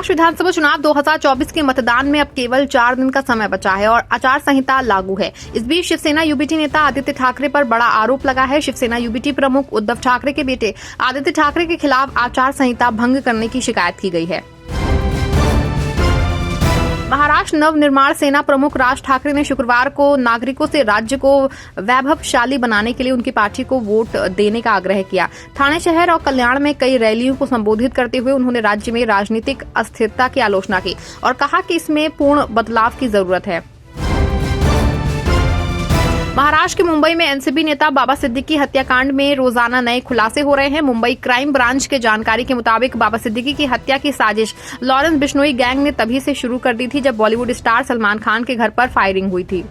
महाराष्ट्र विधानसभा चुनाव 2024 के मतदान में अब केवल 4 दिन का समय बचा है और आचार संहिता लागू है। इस बीच शिवसेना यूबीटी नेता आदित्य ठाकरे पर बड़ा आरोप लगा है। शिवसेना यूबीटी प्रमुख उद्धव ठाकरे के बेटे आदित्य ठाकरे के खिलाफ आचार संहिता भंग करने की शिकायत की गई है। महाराष्ट्र नव निर्माण सेना प्रमुख राज ठाकरे ने शुक्रवार को नागरिकों से राज्य को वैभवशाली बनाने के लिए उनकी पार्टी को वोट देने का आग्रह किया। ठाणे शहर और कल्याण में कई रैलियों को संबोधित करते हुए उन्होंने राज्य में राजनीतिक अस्थिरता की आलोचना की और कहा कि इसमें पूर्ण बदलाव की जरूरत है। महाराष्ट्र के मुंबई में एनसीपी नेता बाबा सिद्दीकी हत्याकांड में रोजाना नए खुलासे हो रहे हैं। मुंबई क्राइम ब्रांच के जानकारी के मुताबिक बाबा सिद्दीकी की हत्या की साजिश लॉरेंस बिश्नोई गैंग ने तभी से शुरू कर दी थी जब बॉलीवुड स्टार सलमान खान के घर पर फायरिंग हुई थी।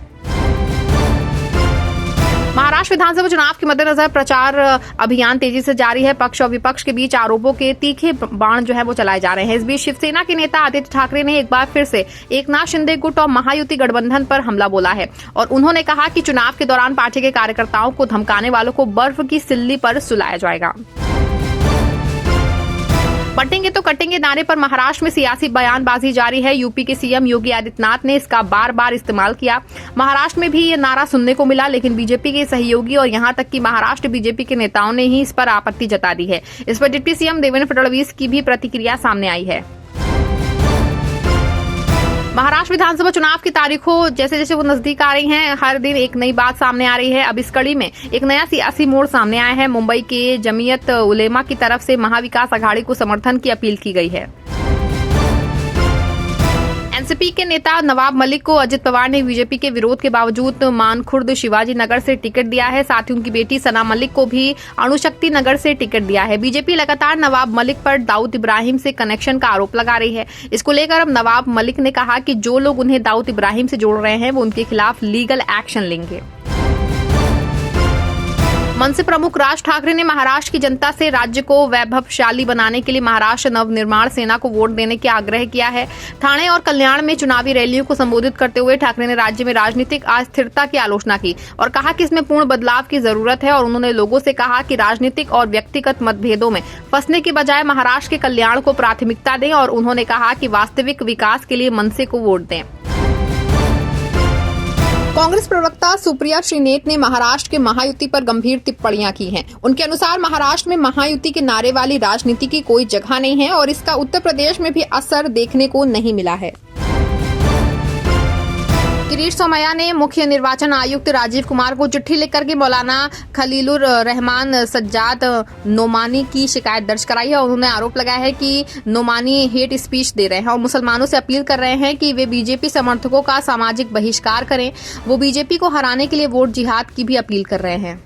महाराष्ट्र विधानसभा चुनाव के मद्देनजर प्रचार अभियान तेजी से जारी है। पक्ष और विपक्ष के बीच आरोपों के तीखे बाण वो चलाए जा रहे हैं। इस बीच शिवसेना के नेता आदित्य ठाकरे ने एक बार फिर से एकनाथ शिंदे गुट और महायुति गठबंधन पर हमला बोला है और उन्होंने कहा कि चुनाव के दौरान पार्टी के कार्यकर्ताओं को धमकाने वालों को बर्फ की सिल्ली पर सुलाया जाएगा। बटेंगे तो कटेंगे नारे पर महाराष्ट्र में सियासी बयानबाजी जारी है। यूपी के सीएम योगी आदित्यनाथ ने इसका बार बार इस्तेमाल किया। महाराष्ट्र में भी ये नारा सुनने को मिला, लेकिन बीजेपी के सहयोगी और यहां तक कि महाराष्ट्र बीजेपी के नेताओं ने ही इस पर आपत्ति जता दी है। इस पर डिप्टी सीएम देवेंद्र फडणवीस की भी प्रतिक्रिया सामने आई है। महाराष्ट्र विधानसभा चुनाव की तारीखों जैसे जैसे वो नजदीक आ रही हैं, हर दिन एक नई बात सामने आ रही है। अब इस कड़ी में एक नया सियासी मोड़ सामने आया है। मुंबई के जमीयत उलेमा की तरफ से महाविकास अघाड़ी को समर्थन की अपील की गई है। एनसीपी के नेता नवाब मलिक को अजित पवार ने बीजेपी के विरोध के बावजूद मानखुर्द शिवाजी नगर से टिकट दिया है। साथ ही उनकी बेटी सना मलिक को भी अणुशक्ति नगर से टिकट दिया है। बीजेपी लगातार नवाब मलिक पर दाऊद इब्राहिम से कनेक्शन का आरोप लगा रही है। इसको लेकर अब नवाब मलिक ने कहा कि जो लोग उन्हें दाऊद इब्राहिम से जोड़ रहे हैं वो उनके खिलाफ लीगल एक्शन लेंगे। मनसे प्रमुख राज ठाकरे ने महाराष्ट्र की जनता से राज्य को वैभवशाली बनाने के लिए महाराष्ट्र नव निर्माण सेना को वोट देने का आग्रह किया है। ठाणे और कल्याण में चुनावी रैलियों को संबोधित करते हुए ठाकरे ने राज्य में राजनीतिक अस्थिरता की आलोचना की और कहा कि इसमें पूर्ण बदलाव की जरूरत है और उन्होंने लोगों से कहा कि राजनीतिक और व्यक्तिगत मतभेदों में फंसने के बजाय महाराष्ट्र के कल्याण को प्राथमिकता दें और उन्होंने कहा कि वास्तविक विकास के लिए मनसे को वोट दें। कांग्रेस प्रवक्ता सुप्रिया श्रीनेत ने महाराष्ट्र के महायुति पर गंभीर टिप्पणियां की हैं। उनके अनुसार महाराष्ट्र में महायुति के नारे वाली राजनीति की कोई जगह नहीं है और इसका उत्तर प्रदेश में भी असर देखने को नहीं मिला है। किरीट सोमैया ने मुख्य निर्वाचन आयुक्त राजीव कुमार को चिट्ठी लिखकर के मौलाना खलीलुर रहमान सज्जाद नोमानी की शिकायत दर्ज कराई है और उन्होंने आरोप लगाया है कि नोमानी हेट स्पीच दे रहे हैं और मुसलमानों से अपील कर रहे हैं कि वे बीजेपी समर्थकों का सामाजिक बहिष्कार करें। वो बीजेपी को हराने के लिए वोट जिहाद की भी अपील कर रहे हैं।